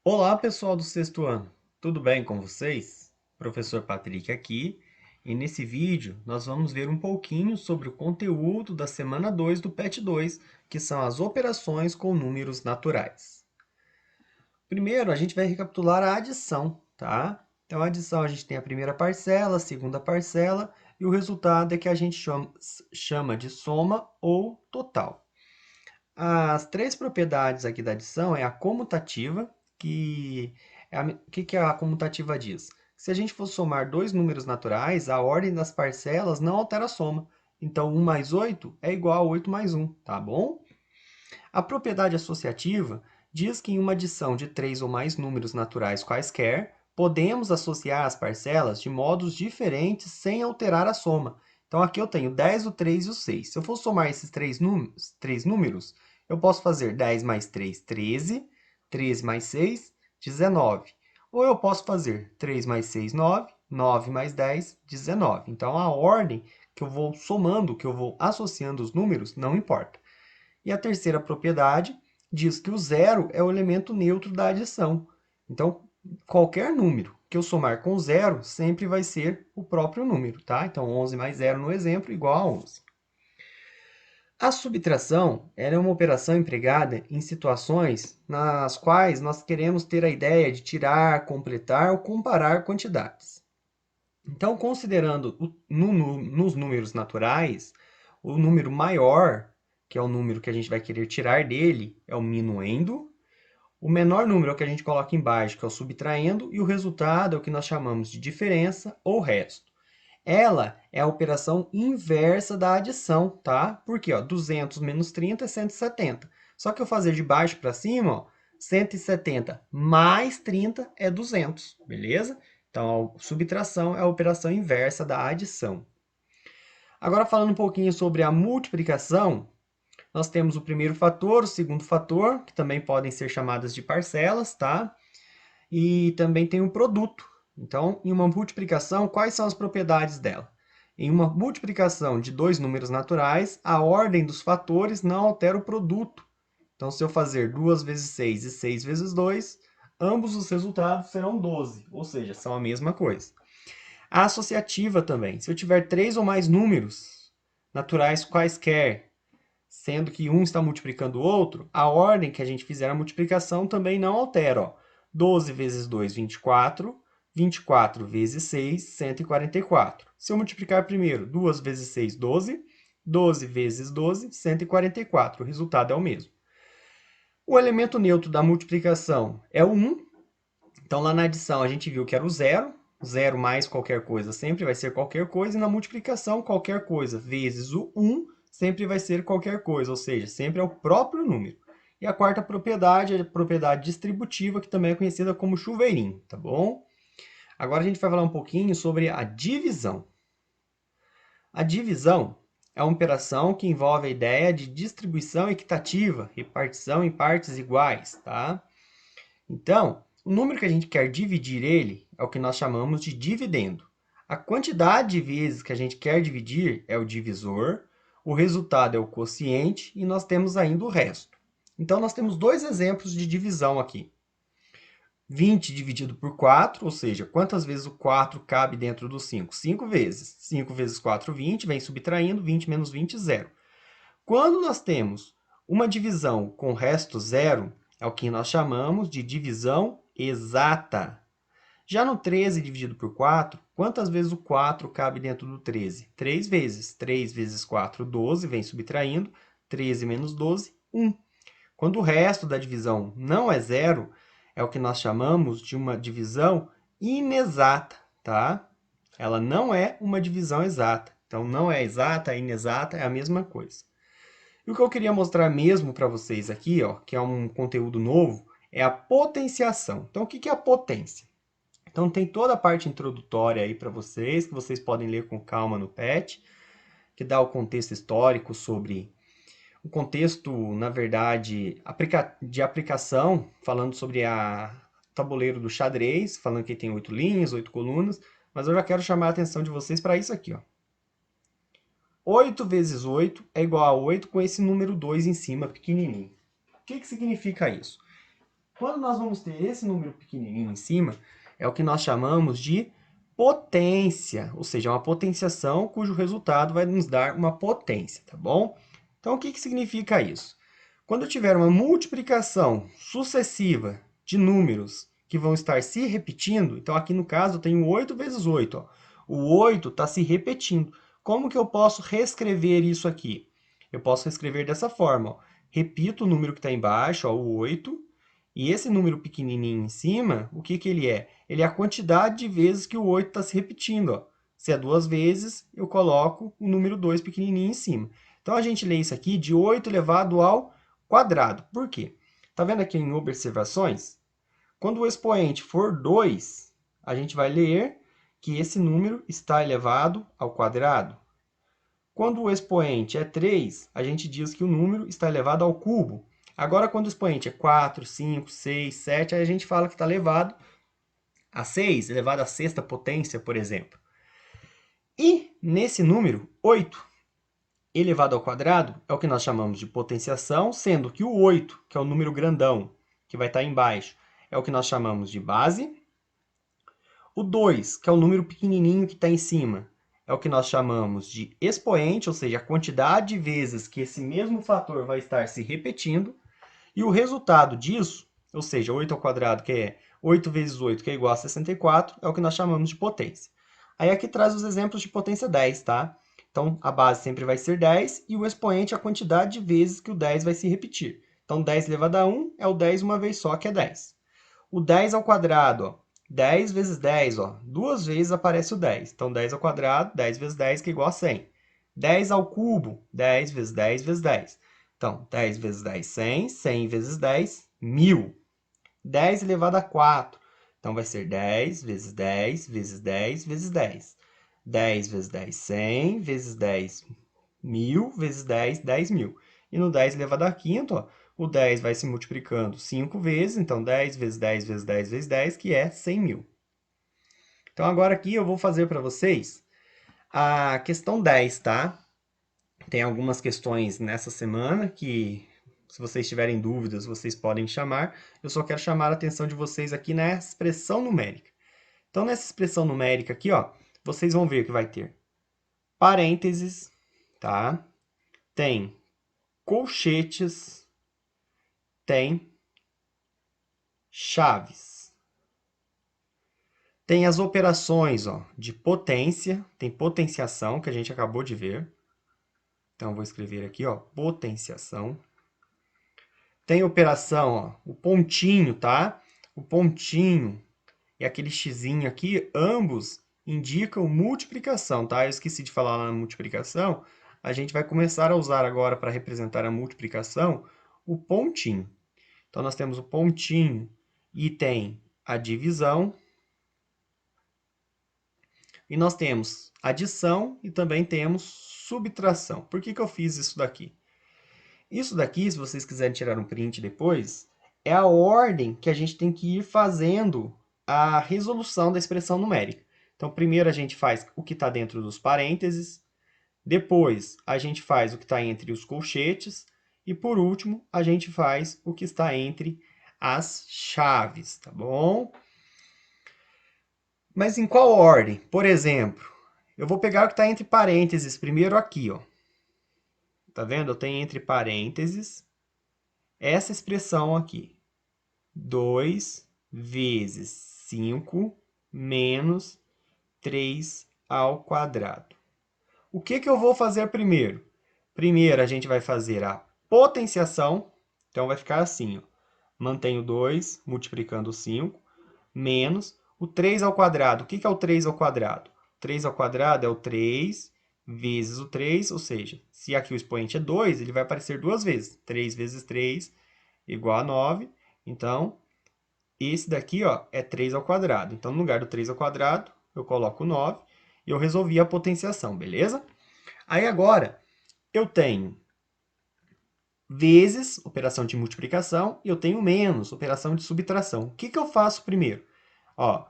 Olá, pessoal do sexto ano. Tudo bem com vocês? Professor Patrick aqui. E nesse vídeo nós vamos ver um pouquinho sobre o conteúdo da semana 2 do PET 2, que são as operações com números naturais. Primeiro, a gente vai recapitular a adição, tá? Então, a adição a gente tem a primeira parcela, a segunda parcela, e o resultado é que a gente chama de soma ou total. As três propriedades aqui da adição é a comutativa, que a comutativa diz? Se a gente for somar dois números naturais, a ordem das parcelas não altera a soma. Então, 1 mais 8 é igual a 8 mais 1, tá bom? A propriedade associativa diz que em uma adição de três ou mais números naturais quaisquer, podemos associar as parcelas de modos diferentes sem alterar a soma. Então, aqui eu tenho 10, o 3 e o 6. Se eu for somar esses três números, eu posso fazer 10 mais 3, 13, 13 mais 6, 19. Ou eu posso fazer 3 mais 6, 9, 9 mais 10, 19. Então, a ordem que eu vou somando, que eu vou associando os números, não importa. E a terceira propriedade diz que o zero é o elemento neutro da adição. Então, qualquer número que eu somar com zero sempre vai ser o próprio número, tá? Então, 11 mais zero no exemplo igual a 11. A subtração é uma operação empregada em situações nas quais nós queremos ter a ideia de tirar, completar ou comparar quantidades. Então, considerando nos números naturais, o número maior, que é o número que a gente vai querer tirar dele, é o minuendo. O menor número é o que a gente coloca embaixo, que é o subtraindo. E o resultado é o que nós chamamos de diferença ou resto. Ela é a operação inversa da adição, tá? Porque, ó, 200 menos 30 é 170. Só que eu fazer de baixo para cima, ó, 170 mais 30 é 200, beleza? Então, a subtração é a operação inversa da adição. Agora, falando um pouquinho sobre a multiplicação, nós temos o primeiro fator, o segundo fator, que também podem ser chamadas de parcelas, tá? E também tem o produto. Então, em uma multiplicação, quais são as propriedades dela? Em uma multiplicação de dois números naturais, a ordem dos fatores não altera o produto. Então, se eu fazer 2 vezes 6 e 6 vezes 2, ambos os resultados serão 12, ou seja, são a mesma coisa. A associativa também. Se eu tiver três ou mais números naturais quaisquer, sendo que um está multiplicando o outro, a ordem que a gente fizer a multiplicação também não altera. Ó. 12 vezes 2, 24. 24 vezes 6, 144. Se eu multiplicar primeiro 2 vezes 6, 12. 12 vezes 12, 144. O resultado é o mesmo. O elemento neutro da multiplicação é o 1. Então, lá na adição, a gente viu que era o zero. Zero mais qualquer coisa sempre vai ser qualquer coisa. E na multiplicação, qualquer coisa vezes o 1 sempre vai ser qualquer coisa, ou seja, sempre é o próprio número. E a quarta propriedade é a propriedade distributiva, que também é conhecida como chuveirinho, tá bom? Agora a gente vai falar um pouquinho sobre a divisão. A divisão é uma operação que envolve a ideia de distribuição equitativa, repartição em partes iguais, tá? Então, o número que a gente quer dividir ele é o que nós chamamos de dividendo. A quantidade de vezes que a gente quer dividir é o divisor, o resultado é o quociente e nós temos ainda o resto. Então, nós temos dois exemplos de divisão aqui. 20 dividido por 4, ou seja, quantas vezes o 4 cabe dentro do 5? 5 vezes. 5 vezes 4, 20, vem subtraindo, 20 menos 20, 0. Quando nós temos uma divisão com resto zero, é o que nós chamamos de divisão exata. Já no 13 dividido por 4, quantas vezes o 4 cabe dentro do 13? 3 vezes. 3 vezes 4, 12, vem subtraindo. 13 menos 12, 1. Quando o resto da divisão não é zero, é o que nós chamamos de uma divisão inexata, tá? Ela não é uma divisão exata. Então, não é exata, é inexata, é a mesma coisa. E o que eu queria mostrar mesmo para vocês aqui, ó, que é um conteúdo novo, é a potenciação. Então, o que é a potência? Então, tem toda a parte introdutória aí para vocês, que vocês podem ler com calma no PET, que dá o contexto histórico sobre o contexto, na verdade, de aplicação, falando sobre o tabuleiro do xadrez, falando que tem 8 linhas, 8 colunas, mas eu já quero chamar a atenção de vocês para isso aqui, ó. 8 vezes 8 é igual a 8 com esse número 2 em cima, pequenininho. O que significa isso? Quando nós vamos ter esse número pequenininho em cima, é o que nós chamamos de potência, ou seja, uma potenciação cujo resultado vai nos dar uma potência, tá bom? Então, o que significa isso? Quando eu tiver uma multiplicação sucessiva de números que vão estar se repetindo, então aqui no caso eu tenho 8 vezes 8, ó. O 8 está se repetindo. Como que eu posso reescrever isso aqui? Eu posso reescrever dessa forma, ó. Repito o número que está embaixo, ó, o 8, e esse número pequenininho em cima, o que ele é? Ele é a quantidade de vezes que o 8 está se repetindo, ó. Se é 2 vezes, eu coloco o número 2 pequenininho em cima. Então, a gente lê isso aqui de 8 elevado ao quadrado. Por quê? Está vendo aqui em observações? Quando o expoente for 2, a gente vai ler que esse número está elevado ao quadrado. Quando o expoente é 3, a gente diz que o número está elevado ao cubo. Agora, quando o expoente é 4, 5, 6, 7, aí a gente fala que está elevado a 6, elevado à sexta potência, por exemplo. E nesse número, 8 elevado ao quadrado é o que nós chamamos de potenciação, sendo que o 8, que é o número grandão, que vai estar embaixo, é o que nós chamamos de base. O 2, que é o número pequenininho que está em cima, é o que nós chamamos de expoente, ou seja, a quantidade de vezes que esse mesmo fator vai estar se repetindo. E o resultado disso, ou seja, 8 ao quadrado, que é 8 vezes 8, que é igual a 64, é o que nós chamamos de potência. Aí aqui traz os exemplos de potência 10, tá? Então, a base sempre vai ser 10 e o expoente é a quantidade de vezes que o 10 vai se repetir. Então, 10 elevado a 1 é o 10 uma vez só, que é 10. O 10 ao quadrado, ó, 10 vezes 10, ó, duas vezes aparece o 10. Então, 10 ao quadrado, 10 vezes 10, que é igual a 100. 10 ao cubo, 10 vezes 10 vezes 10. Então, 10 vezes 10, 100. 100 vezes 10, 1000. 10 elevado a 4. Então, vai ser 10 vezes 10 vezes 10 vezes 10. 10 vezes 10, 100. Vezes 10, 1000. Vezes 10, 10.000. E no 10 elevado a quinto, ó, o 10 vai se multiplicando 5 vezes. Então, 10 vezes 10 vezes 10 vezes 10, que é 100.000. Então, agora aqui eu vou fazer para vocês a questão 10, tá? Tem algumas questões nessa semana que, se vocês tiverem dúvidas, vocês podem chamar. Eu só quero chamar a atenção de vocês aqui na expressão numérica. Então, nessa expressão numérica aqui, ó, vocês vão ver que vai ter parênteses, tá? Tem colchetes, tem chaves. Tem as operações, ó, de potência, tem potenciação, que a gente acabou de ver. Então, eu vou escrever aqui, ó, potenciação. Tem operação, ó, o pontinho, tá? O pontinho e aquele xizinho aqui, ambos indicam multiplicação, tá? Eu esqueci de falar lá na multiplicação. A gente vai começar a usar agora para representar a multiplicação o pontinho. Então, nós temos o pontinho e tem a divisão. E nós temos adição e também temos subtração. Por que eu fiz isso daqui? Isso daqui, se vocês quiserem tirar um print depois, é a ordem que a gente tem que ir fazendo a resolução da expressão numérica. Então, primeiro a gente faz o que está dentro dos parênteses, depois a gente faz o que está entre os colchetes, e por último, a gente faz o que está entre as chaves, tá bom? Mas em qual ordem? Por exemplo, eu vou pegar o que está entre parênteses primeiro aqui, ó. Tá vendo? Eu tenho entre parênteses essa expressão aqui. 2 vezes 5 menos 3 ao quadrado. O que eu vou fazer primeiro? Primeiro, a gente vai fazer a potenciação. Então, vai ficar assim, ó. Mantenho 2 multiplicando 5, menos o 3 ao quadrado. O que é o 3 ao quadrado? 3 ao quadrado é o 3 vezes o 3, ou seja, se aqui o expoente é 2, ele vai aparecer duas vezes. 3 vezes 3 igual a 9. Então, esse daqui, ó, é 3 ao quadrado. Então, no lugar do 3 ao quadrado, eu coloco 9 e eu resolvi a potenciação, beleza? Aí, agora, eu tenho vezes, operação de multiplicação, e eu tenho menos, operação de subtração. O que eu faço primeiro? Ó,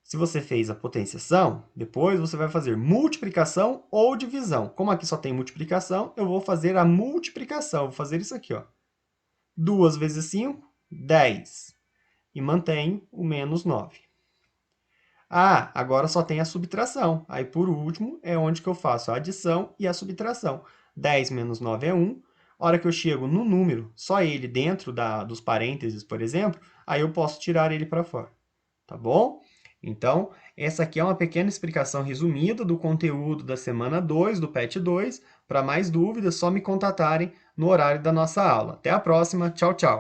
se você fez a potenciação, depois você vai fazer multiplicação ou divisão. Como aqui só tem multiplicação, eu vou fazer a multiplicação. Vou fazer isso aqui, ó. 2 vezes 5, 10. e mantenho o menos 9. Ah, agora só tem a subtração. Aí, por último, é onde que eu faço a adição e a subtração. 10 menos 9 é 1. A hora que eu chego no número, só ele dentro dos parênteses, por exemplo, aí eu posso tirar ele para fora. Tá bom? Então, essa aqui é uma pequena explicação resumida do conteúdo da semana 2 do PET 2. Para mais dúvidas, só me contatarem no horário da nossa aula. Até a próxima. Tchau, tchau.